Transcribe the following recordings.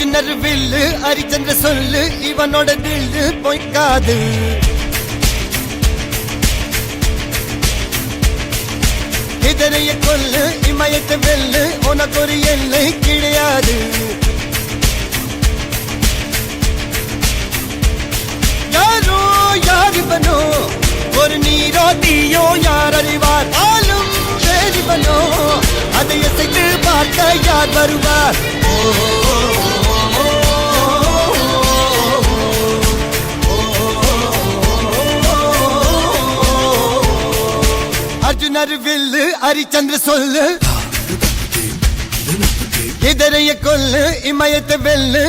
அர்ஜுனர் வில்லு ஹரிச்சந்திர சொல்லு இவனோட தில்லு பொய்க்காது. இதனைய கொல்லு இமயத்தை வெல்லு உனக்கு ஒரு எல்லை கிடையாது. யாரோ யாரிவனோ ஒரு நீரோ தீயோ யார் அறிவார். ஆளும் வேறிவனோ அதை எசைத்து பார்க்க யார் வருவார். அர்ஜுனர் வில்லு ஹரிச்சந்திர சொல்லு இதரைய கொல்லு இமயத்தை வெல்லு.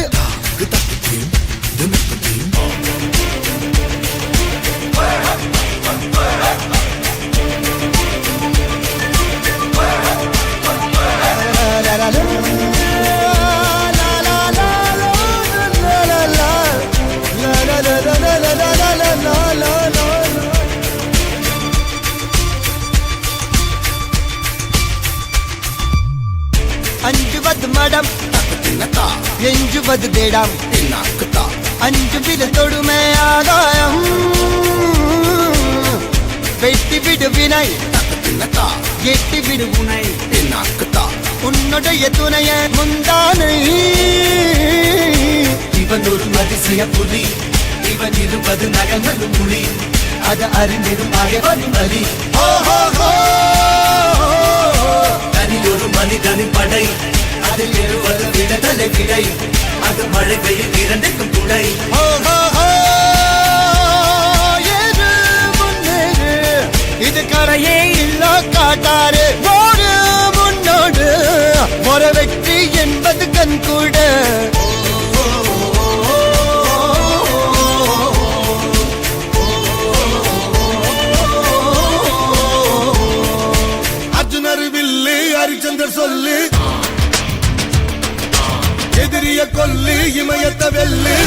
அஞ்சுவது மடம் எஞ்சுவது தேடம். அஞ்சு வித தொடுமை ஆதாயம் வெட்டி விடு வினை எட்டி விடு உனை. உன்னுடைய துணைய முந்தானை இவன் ஒரு அதிசய புலி இவன் இருபது நகங்கள் மொழி அது அறிந்திடும் அயவரும் வலி. தனியொரு மனிதனின் படை அதில் எழுவது விடுதலை விடை அது மழை பெய்யும் இரண்டுக்கும் துணை. இது கரையே இல்ல காட்டாரு ஓடு முன்னோடு ஒரு வெற்றி என்பது கண் கூட. அர்ஜுனர் வில்லு ஹரிச்சந்தர் சொல்லு எதிரிய கொல்லு இமயத்த வெல்லு.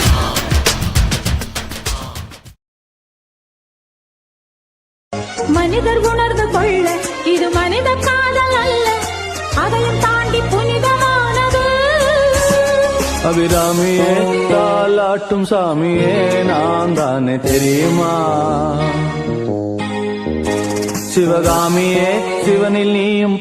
மனிதர் உணர்ந்து கொள்ள இது மனித காதல் அல்ல அதையும் தாண்டி புனிதமானது. அபிராமியே தாலாட்டும் சாமியே நான் தானே தெரியுமா. சிவகாமியே சிவனில் நீயும்